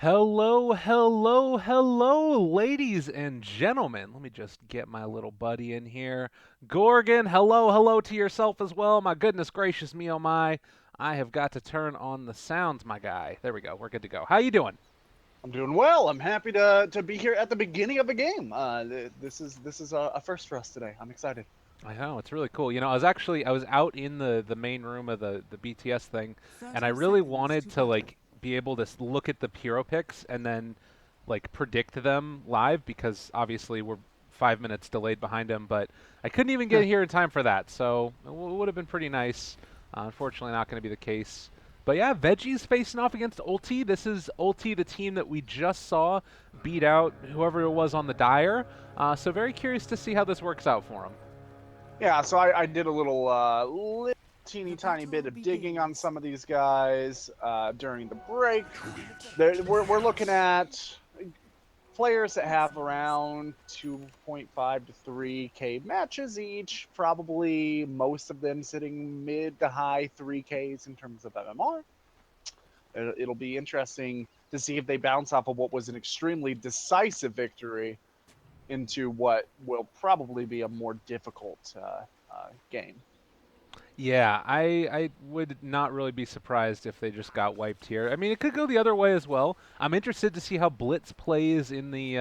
Hello, hello, hello, ladies and gentlemen. Let me just get my little buddy in here. Gorgon, hello, hello to yourself as well. My goodness gracious me, oh my. I have got to turn on the sounds, my guy. There we go. We're good to go. How you doing? I'm doing well. I'm happy to be here at the beginning of a game. This is a first for us today. I'm excited. I know, it's really cool. I was out in the main room of the BTS thing, and I 30 really seconds wanted to to battle. like be able to look at the hero picks and then like predict them live because obviously we're 5 minutes delayed behind him, but I couldn't even get here in time for that. So it would have been pretty nice. Unfortunately, not going to be the case. But yeah, Veggie's facing off against ULTI. This is ULTI, the team that we just saw beat out whoever it was on the Dire. So very curious to see how this works out for him. Yeah, so I did a little teeny The tiny bit battle of digging on begins. some of these guys during the break. We're looking at players that have around 2.5 to 3K matches each. Probably most of them sitting mid to high 3Ks in terms of MMR. It'll be interesting to see if they bounce off of what was an extremely decisive victory into what will probably be a more difficult game. Yeah, I would not really be surprised if they just got wiped here. I mean, it could go the other way as well. I'm interested to see how Blitz plays in the,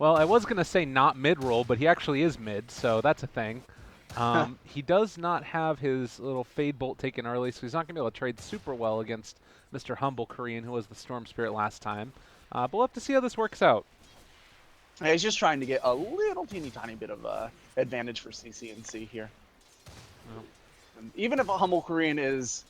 well, I was going to say not mid-roll, but he actually is mid, so that's a thing. He does not have his little Fade Bolt taken early, so he's not going to be able to trade super well against Mr. Humble Korean, who was the Storm Spirit last time. But we'll have to see how this works out. He's just trying to get a little teeny tiny bit of advantage for CCNC here. Well, And even if a humble Korean is,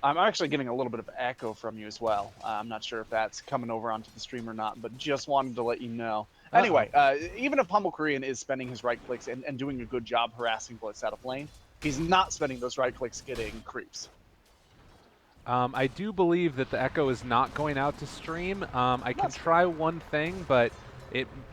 I'm actually getting a little bit of echo from you as well. I'm not sure if that's coming over onto the stream or not, but just wanted to let you know. uh-oh. Anyway, even if humble Korean is spending his right clicks and doing a good job harassing Blitz out of lane, he's not spending those right clicks getting creeps. I do believe that the echo is not going out to stream. I can That's try one thing, but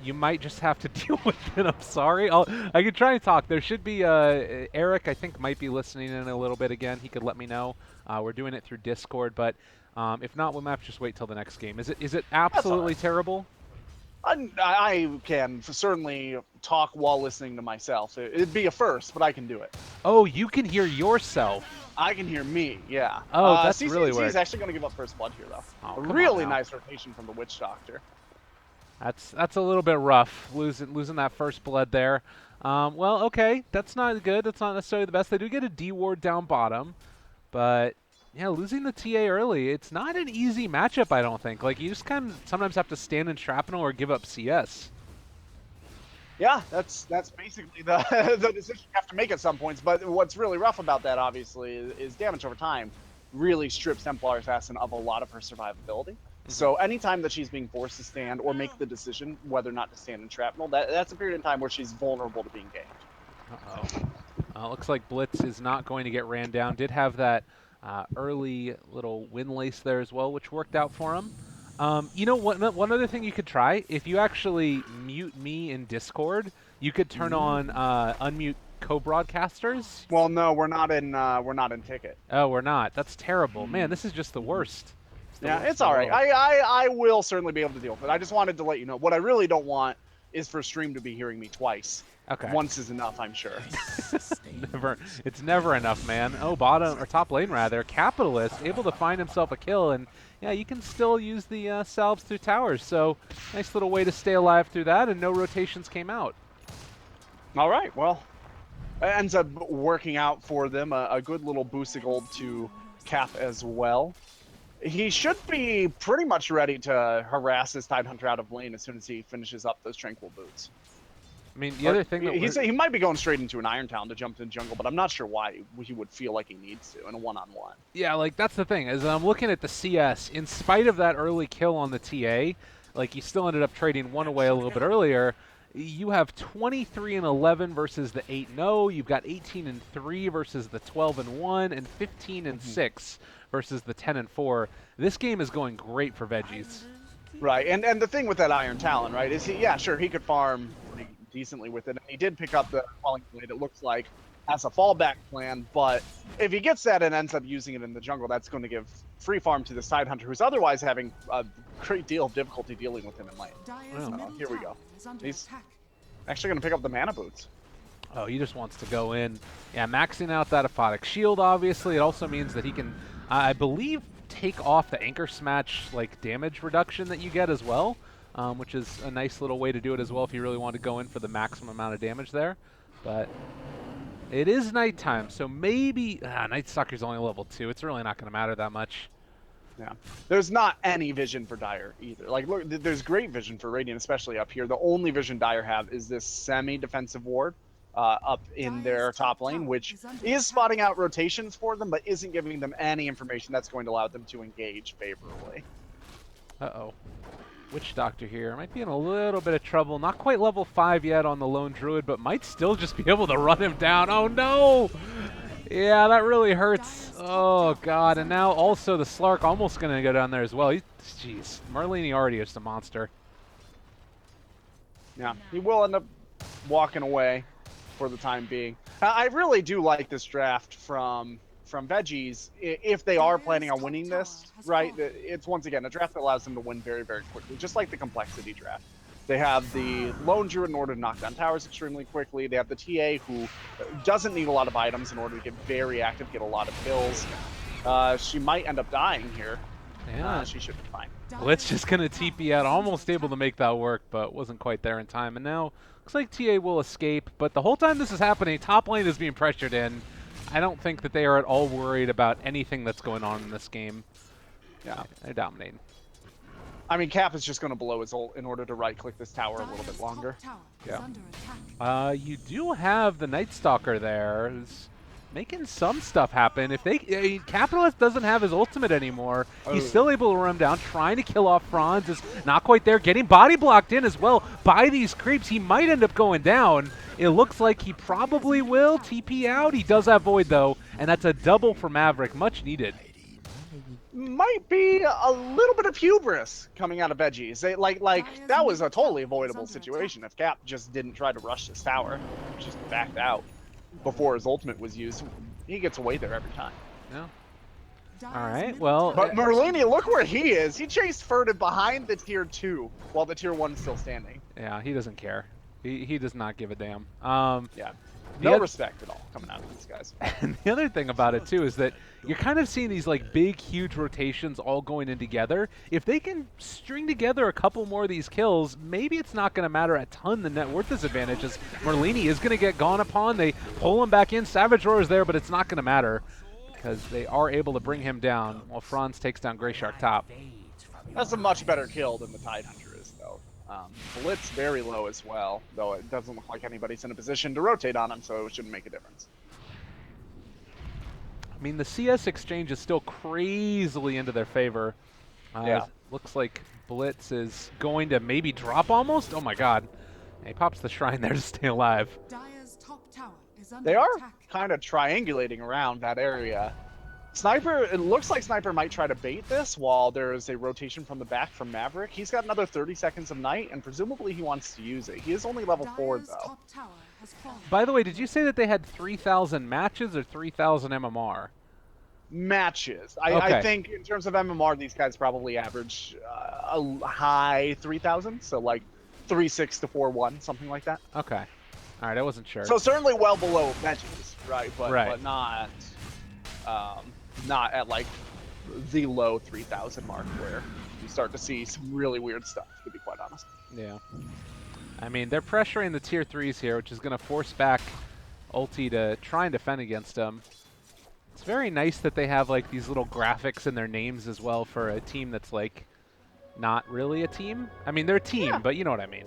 you might just have to deal with it. I'm sorry. I can try and talk. There should be Eric. I think might be listening in a little bit again. He could let me know. We're doing it through Discord, but if not, we'll have to just wait till the next game. Is it all absolutely right. terrible? I can certainly talk while listening to myself. It'd be a first, but I can do it. Oh, you can hear yourself. I can hear me, yeah. Oh, that's really CCNC is weird. actually going to give up first blood here, though. Oh, A come on really now. nice rotation from the Witch Doctor. That's a little bit rough, losing that first blood there. Well, okay, that's not good. That's not necessarily the best. They do get a D ward down bottom, but yeah, losing the TA early, it's not an easy matchup. I don't think. Like you just kind of sometimes have to stand in shrapnel or give up CS. Yeah, that's basically the the decision you have to make at some points. But what's really rough about that, obviously, is damage over time really strips Templar Assassin of a lot of her survivability. Hmm. So anytime that she's being forced to stand or make the decision whether or not to stand in shrapnel, that's a period of time where she's vulnerable to being ganked. Uh-oh. Looks like Blitz is not going to get ran down. Did have that early little win lace there as well, which worked out for him. You know what? One other thing you could try, if you actually mute me in Discord, you could turn on unmute co-broadcasters. Well, no, we're not in ticket. Oh, we're not. That's terrible. Man, this is just the worst. It's the Yeah, worst it's in the all right. world. I will certainly be able to deal with it. I just wanted to let you know. What I really don't want is for stream to be hearing me twice. Okay. Once is enough, I'm sure. Never. It's never enough, man. Oh, bottom or top lane rather. Capitalist able to find himself a kill, and yeah, you can still use the salves through towers. So nice little way to stay alive through that, and no rotations came out. All right, well, it ends up working out for them. A good little boost of gold to Cap as well. He should be pretty much ready to harass this Tidehunter out of lane as soon as he finishes up those Tranquil Boots. I mean, the other thing that He might be going straight into an Iron Town to jump in jungle, but I'm not sure why he would feel like he needs to in a one-on-one. yeah, like that's the thing is I'm looking at the CS. In spite of that early kill on the TA, like you still ended up trading one away a little bit earlier. You have 23 and 11 versus the 8 0. You've got 18 and 3 versus the 12 and 1, and 15 and 6 versus the 10 and 4. This game is going great for Veggies. Right, and the thing with that Iron Talon, right, is he could farm pretty decently with it. And he did pick up the Falling Blade, it looks like, as a fallback plan, but if he gets that and ends up using it in the jungle, that's going to give free farm to the side hunter, who's otherwise having a great deal of difficulty dealing with him in lane. Here we go. He's actually going to pick up the mana boots. Oh, he just wants to go in. Yeah, maxing out that aphotic shield, obviously. It also means that he can, I believe, take off the anchor smash like damage reduction that you get as well, which is a nice little way to do it as well if you really want to go in for the maximum amount of damage there. But it is nighttime, so maybe Night Stalker's only level 2. It's really not going to matter that much. Yeah, there's not any vision for Dire either. Like, look, there's great vision for Radiant, especially up here. The only vision Dire have is this semi-defensive ward up in their top lane, which is spotting out rotations for them, but isn't giving them any information that's going to allow them to engage favorably. Uh-oh. Witch Doctor here might be in a little bit of trouble. Not quite level 5 yet on the Lone Druid, but might still just be able to run him down. Oh, no! Yeah, that really hurts. Oh, God. And now also the Slark almost going to go down there as well. Jeez. Merlini already is a monster. Yeah, he will end up walking away for the time being. I really do like this draft from Veggies, if they are planning on winning this, right? It's, once again, a draft that allows them to win very, very quickly, just like the Complexity draft. They have the Lone Druid in order to knock down towers extremely quickly. They have the TA, who doesn't need a lot of items in order to get very active, get a lot of kills. She might end up dying here. Yeah. She should be fine. Blitz just going to TP out, almost able to make that work, but wasn't quite there in time. And now, looks like TA will escape, but the whole time this is happening, top lane is being pressured in. I don't think that they are at all worried about anything that's going on in this game. Yeah, they're dominating. I mean, Cap is just going to blow his ult in order to right-click this tower a little bit longer. Yeah. You do have the Night Stalker there, who's making some stuff happen. If they, Capitalist doesn't have his ultimate anymore. He's still able to run him down, trying to kill off Franz. Is not quite there, getting body blocked in as well by these creeps. He might end up going down. It looks like he probably will TP out. He does have Void though, and that's a double for Maverick, much needed. Might be a little bit of hubris coming out of Veggies. That was a totally avoidable situation if Cap just didn't try to rush this tower, just backed out before his ultimate was used. He gets away there every time. Yeah. All right, well. But Merlini, look where he is. He chased furtive behind the tier 2 while the tier 1 is still standing. Yeah, he doesn't care. He does not give a damn. Yeah. No respect at all coming out of these guys. And the other thing about it, too, is that you're kind of seeing these like big, huge rotations all going in together. If they can string together a couple more of these kills, maybe it's not going to matter a ton the net worth disadvantage, as Merlini is going to get gone upon. They pull him back in. Savage Roar is there, but it's not going to matter because they are able to bring him down while Franz takes down Grey Shark top. That's a much better kill than the Tide Hunter is, though. Blitz very low as well, though it doesn't look like anybody's in a position to rotate on him, so it shouldn't make a difference. I mean, the CS exchange is still crazily into their favor. Yeah. Looks like Blitz is going to maybe drop almost. Oh my god. He pops the shrine there to stay alive. They are kind of triangulating around that area. Sniper, it looks like Sniper might try to bait this while there is a rotation from the back from Maverick. He's got another 30 seconds of night, and presumably he wants to use it. He is only level 4, though. By the way, did you say that they had 3,000 matches or 3,000 MMR? Matches. Okay. I think in terms of MMR, these guys probably average a high 3,000, so like 3.6 to 4.1, something like that. Okay. All right, I wasn't sure. So certainly well below matches, right? But not at like the low 3,000 mark where you start to see some really weird stuff, to be quite honest. Yeah. I mean, they're pressuring the tier 3s here, which is going to force back ULTI to try and defend against them. It's very nice that they have like these little graphics in their names as well for a team that's like not really a team. I mean, they're a team, but you know what I mean.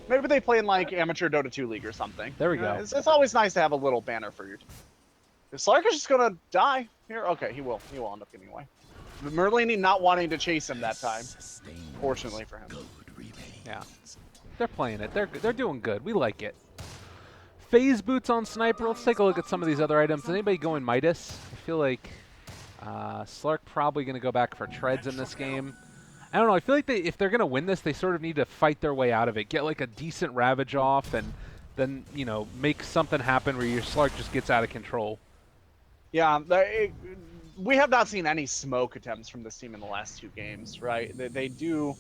Maybe they play in like amateur Dota 2 league or something. There we go. It's always nice to have a little banner for your team. If Slark is just gonna die here, okay, he will end up getting away. Merlini not wanting to chase him that time, fortunately for him. Yeah, they're playing it. They're doing good. We like it. Phase boots on Sniper. Let's take a look at some of these other items. Is anybody going Midas? I feel like Slark probably going to go back for treads in this game. I don't know. I feel like if they're going to win this, they sort of need to fight their way out of it. Get like a decent Ravage off and then, you know, make something happen where your Slark just gets out of control. Yeah, we have not seen any smoke attempts from this team in the last 2 games, right? They do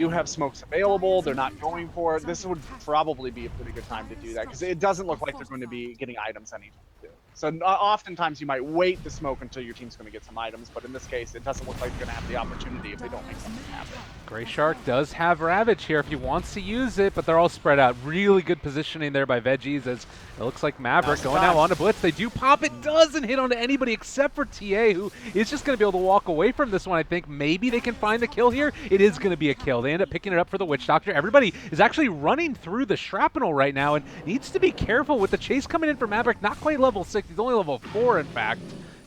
have smokes available. They're not going for it. This would probably be a pretty good time to do that because it doesn't look like they're going to be getting items anytime soon. So oftentimes you might wait to smoke until your team's going to get some items, but in this case, it doesn't look like they're going to have the opportunity if they don't make something happen. Gray Shark does have Ravage here if he wants to use it, but they're all spread out. Really good positioning there by Veggies as it looks like Maverick going now onto Blitz. They do pop. It doesn't hit onto anybody except for TA, who is just going to be able to walk away from this one, I think. Maybe they can find the kill here. It is going to be a kill. They end up picking it up for the Witch Doctor. Everybody is actually running through the shrapnel right now and needs to be careful with the chase coming in for Maverick. Not quite level 6. He's only level 4, in fact.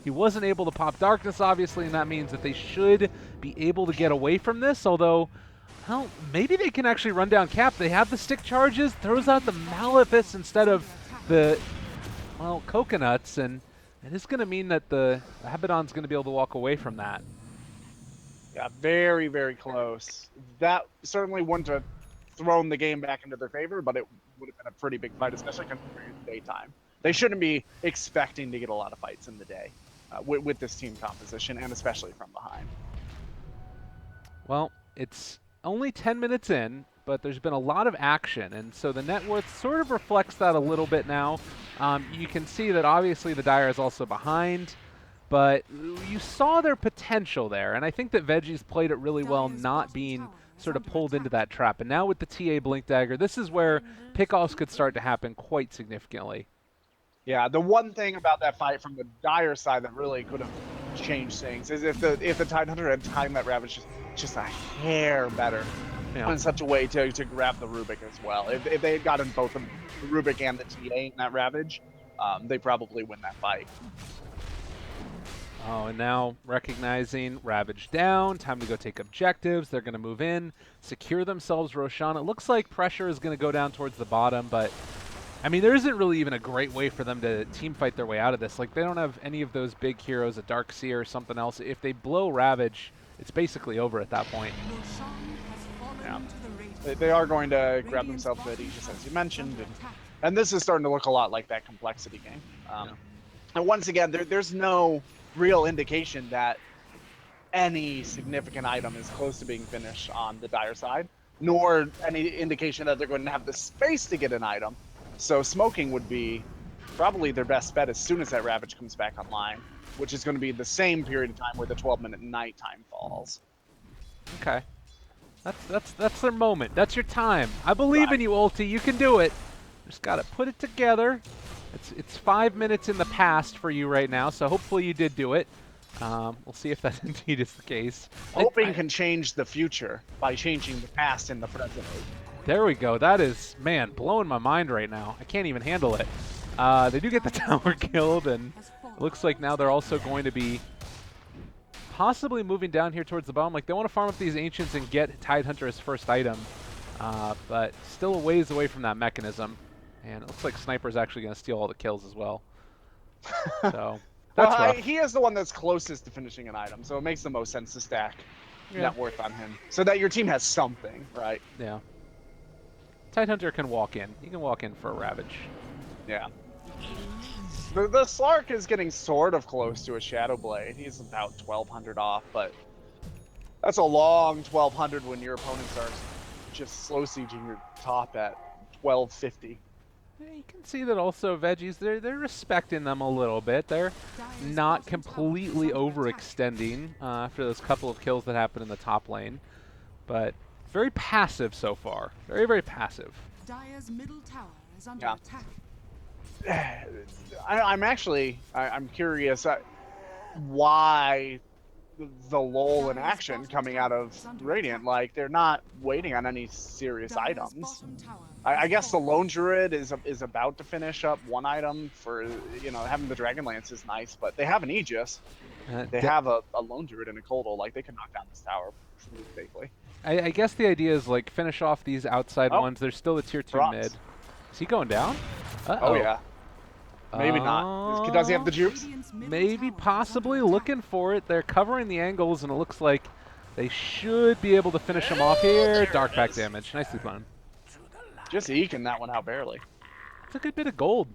He wasn't able to pop Darkness, obviously, and that means that they should be able to get away from this, although, well, maybe they can actually run down Cap. They have the stick charges, throws out the Malefice instead of the, well, coconuts, and it is going to mean that the Abaddon's going to be able to walk away from that. Yeah, very, very close. That certainly wouldn't have thrown the game back into their favor, but it would have been a pretty big fight, especially considering it's daytime. They shouldn't be expecting to get a lot of fights in the day with this team composition, and especially from behind. Well, it's only 10 minutes in, but there's been a lot of action, and so the net worth sort of reflects that a little bit now. You can see that obviously the Dire is also behind, but you saw their potential there, and I think that Veggies played it really well not being sort of pulled into that trap. And now with the TA Blink Dagger, this is where pickoffs could start to happen quite significantly. Yeah, the one thing about that fight from the Dire side that really could have changed things is if the Tidehunter had timed that Ravage just a hair better, in such a way to grab the Rubik as well. If they had gotten both the Rubik and the TA in that Ravage, they probably win that fight. Oh, and now recognizing Ravage down, time to go take objectives. They're going to move in, secure themselves Roshan. It looks like pressure is going to go down towards the bottom, but I mean, there isn't really even a great way for them to team fight their way out of this. Like, they don't have any of those big heroes, a Darkseer or something else. If they blow Ravage, it's basically over at that point. Yeah. They are going to grab themselves at Aegis, as you mentioned, and this is starting to look a lot like that complexity game. And once again, there's no real indication that any significant item is close to being finished on the Dire side, nor any indication that they're going to have the space to get an item. So smoking would be probably their best bet as soon as that Ravage comes back online, which is going to be the same period of time where the 12-minute nighttime falls. Okay. That's their moment. That's your time. I believe in you, ULTI. You can do it. Just got to put it together. It's 5 minutes in the past for you right now, so hopefully you did do it. We'll see if that indeed is the case. Hoping can change the future by changing the past in the present. There we go. That is, man, blowing my mind right now. I can't even handle it. They do get the tower killed, and it looks like now they're also going to be possibly moving down here towards the bottom. Like, they want to farm up these Ancients and get Tidehunter as first item, but still a ways away from that mechanism. And it looks like Sniper's actually going to steal all the kills as well. So that's rough. He is the one that's closest to finishing an item, so it makes the most sense to stack net worth on him, so that your team has something, right? Yeah. Tidehunter can walk in. He can walk in for a Ravage. Yeah. The Slark is getting sort of close to a Shadow Blade. He's about 1,200 off, but that's a long 1,200 when your opponents are just slow sieging your top at 1,250. You can see that also Veggies, they're respecting them a little bit. They're not completely overextending after those couple of kills that happened in the top lane, but very passive so far. Very, very passive. Dire's middle tower is under attack. I'm curious why the lull in action coming out of Radiant. Like, they're not waiting on any serious items. I guess the Lone Druid is about to finish up one item for, having the Dragon Lance is nice, but they have an Aegis. They have a Lone Druid and a Koldal. Like, they can knock down this tower pretty safely. I guess the idea is, like, finish off these outside ones. There's still a tier 2 mid. Is he going down? Oh, yeah. Maybe not. Does he have the jukes? Maybe, possibly, looking for it. They're covering the angles, and it looks like they should be able to finish him off here. Dark pack damage. Nicely done. Just eking that one out barely. It's a good bit of gold.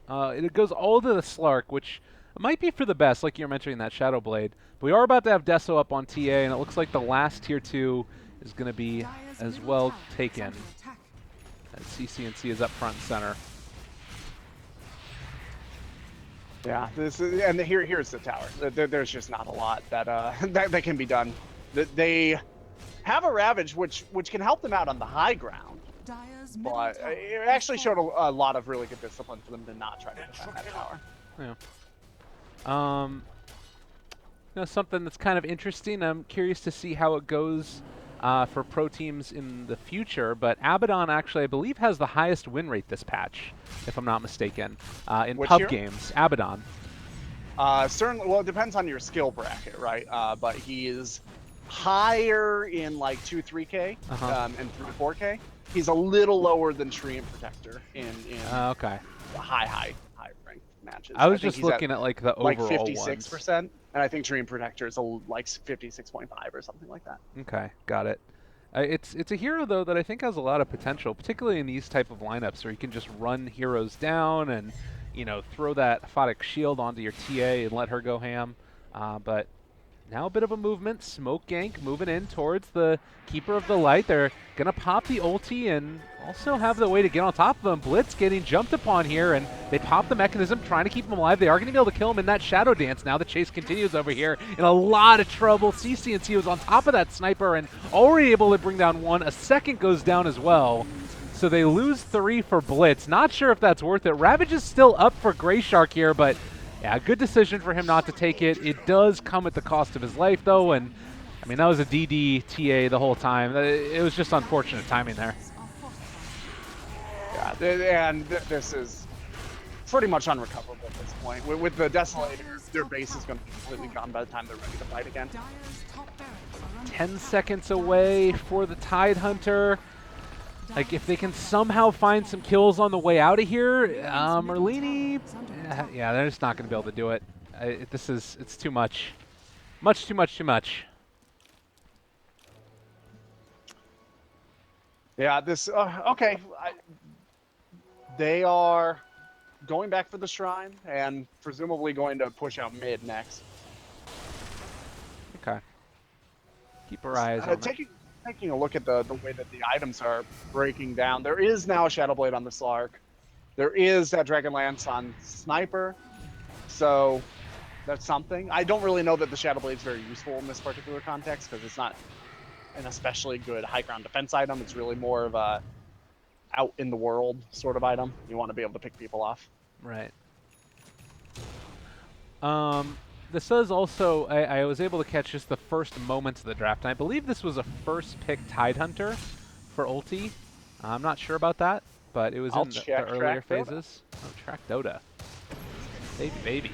It goes all to the Slark, which might be for the best, like you're mentioning that Shadow Blade. But we are about to have Deso up on TA, and it looks like the last tier 2 is going to be Dire's as middle well tower is taken. under attack. As CCNC is up front and center. Yeah, and here's the tower. There's just not a lot that that can be done. They have a Ravage, which can help them out on the high ground. Dire's middle But tower it has actually showed fallen. a lot of really good discipline for them to not try to defend that tower. Yeah. Something that's kind of interesting. I'm curious to see how it goes for pro teams in the future. But Abaddon actually, I believe, has the highest win rate this patch, if I'm not mistaken, in Which pub year? games. Abaddon. Certainly, well, it depends on your skill bracket, right? But he is higher in like 2-3K and 3-4K. He's a little lower than Tree and Protector in Okay. high ranked matches. I was think just he's looking at like the like overall 56%, and I think Tree and Protector is like 56.5 or something like that. ones. Okay, got it. It's a hero though that I think has a lot of potential, particularly in these type of lineups where you can just run heroes down and throw that aphotic shield onto your TA and let her go ham. But now a bit of a movement. Smoke gank moving in towards the Keeper of the Light. They're going to pop the ulti and also have the way to get on top of them. Blitz getting jumped upon here, and they pop the mechanism, trying to keep him alive. They are going to be able to kill him in that Shadow Dance. Now the chase continues over here in a lot of trouble. CCNC was on top of that sniper and already able to bring down one. A second goes down as well. So they lose 3 for Blitz. Not sure if that's worth it. Ravage is still up for Grey Shark here, but yeah, good decision for him not to take it. It does come at the cost of his life, though, and I mean, that was a DD TA the whole time. It was just unfortunate timing there. Yeah, and this is pretty much unrecoverable at this point. With the Desolator, their base is going to be completely gone by the time they're ready to fight again. Dire's top barracks are under 10 seconds away for the Tidehunter. Like, if they can somehow find some kills on the way out of here, Merlini, yeah, they're just not going to be able to do it. It's too much. Much too much. Yeah, okay. They are going back for the Shrine and presumably going to push out mid next. Okay. Keep our eyes on it. Taking a look at the way that the items are breaking down, there is now a Shadow Blade on the Slark. There is that Dragon Lance on Sniper. So that's something. I don't really know that the Shadow Blade is very useful in this particular context because it's not an especially good high ground defense item. It's really more of a out in the world sort of item. You want to be able to pick people off. Right. This is also, I was able to catch just the first moments of the draft, and I believe this was a first pick Tidehunter for ulti. I'm not sure about that, but it was in the earlier phases. Oh, track Dota. Baby.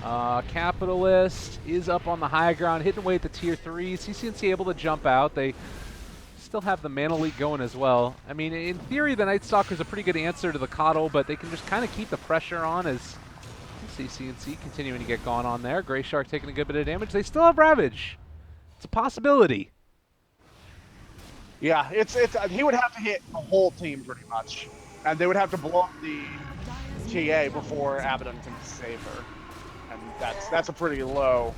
Capitalist is up on the high ground, hitting away at the tier 3. CCNC able to jump out. They still have the Mana Leak going as well. I mean, in theory, the Night Stalker is a pretty good answer to the Coddle, but they can just kind of keep the pressure on as CCNC continuing to get gone on there. Grey Shark taking a good bit of damage. They still have Ravage. It's a possibility. Yeah, he would have to hit the whole team pretty much, and they would have to blow up the TA before Abaddon can save her, and that's a pretty low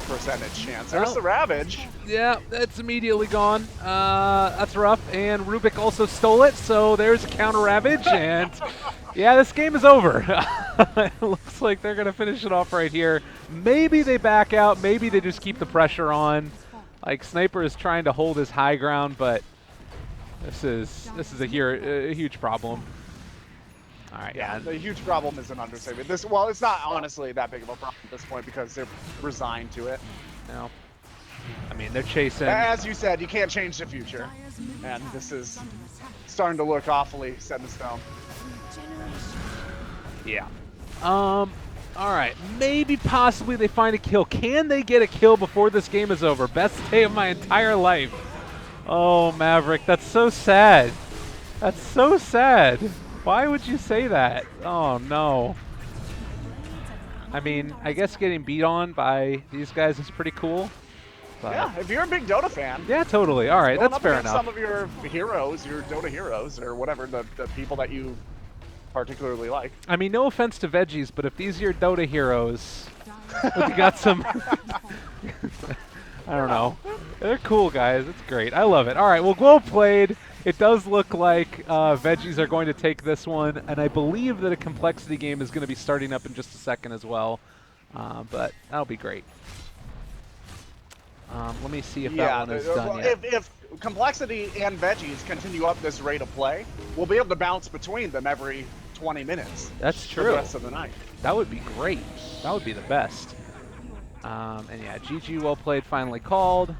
percentage chance. There's the Ravage. Yeah, that's immediately gone. That's rough. And Rubik also stole it, so there's a counter Ravage, and yeah, this game is over. It looks like they're gonna finish it off right here. Maybe they back out. Maybe they just keep the pressure on. Like, Sniper is trying to hold his high ground, but this is a huge problem. All right, yeah, the huge problem is an understatement. Well, it's not honestly that big of a problem at this point because they're resigned to it. No, I mean, they're chasing. As you said, you can't change the future, and this is starting to look awfully set in stone. Yeah. All right, maybe possibly they find a kill. Can they get a kill before this game is over? Best day of my entire life. Oh, Maverick, that's so sad. That's so sad. Why would you say that? Oh, no. I mean, I guess getting beat on by these guys is pretty cool. But Yeah, if you're a big Dota fan, yeah, totally. All right, going that's up fair against enough. some of your heroes, your Dota heroes, or whatever, the people that you particularly like. I mean, no offense to veggies, but if these are your Dota heroes, Dyer's you got some. fall. I don't know. They're cool guys. It's great. I love it. All right, well, well played. It does look like veggies are going to take this one, and I believe that a complexity game is going to be starting up in just a second as well. But that'll be great. Let me see if that one is done yet. If complexity and veggies continue up this rate of play, we'll be able to bounce between them every 20 minutes. That's For true. the rest of the night. That would be great. That would be the best. And yeah, GG, well played, finally called.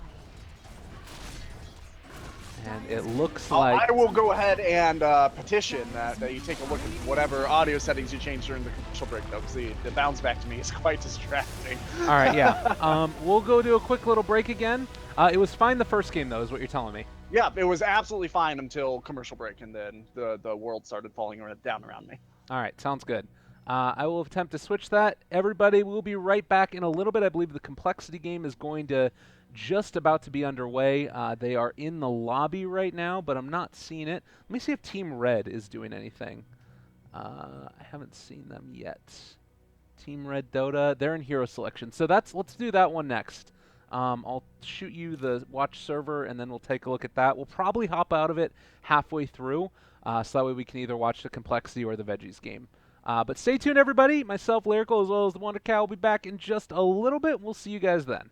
And it looks like... I will go ahead and petition that you take a look at whatever audio settings you changed during the commercial break, though, because the bounce back to me is quite distracting. All right, yeah. We'll go do a quick little break again. It was fine the first game, though, is what you're telling me. Yeah, it was absolutely fine until commercial break, and then the world started falling down around me. All right, sounds good. I will attempt to switch that. Everybody, we'll be right back in a little bit. I believe the complexity game is going to just about to be underway. They are in the lobby right now, but I'm not seeing it. Let me see if Team Red is doing anything. I haven't seen them yet. Team Red Dota, they're in hero selection. So let's do that one next. I'll shoot you the watch server, and then we'll take a look at that. We'll probably hop out of it halfway through, so that way we can either watch the complexity or the veggies game. But stay tuned, everybody. Myself, Lyrical, as well as the Wonder Cow will be back in just a little bit. We'll see you guys then.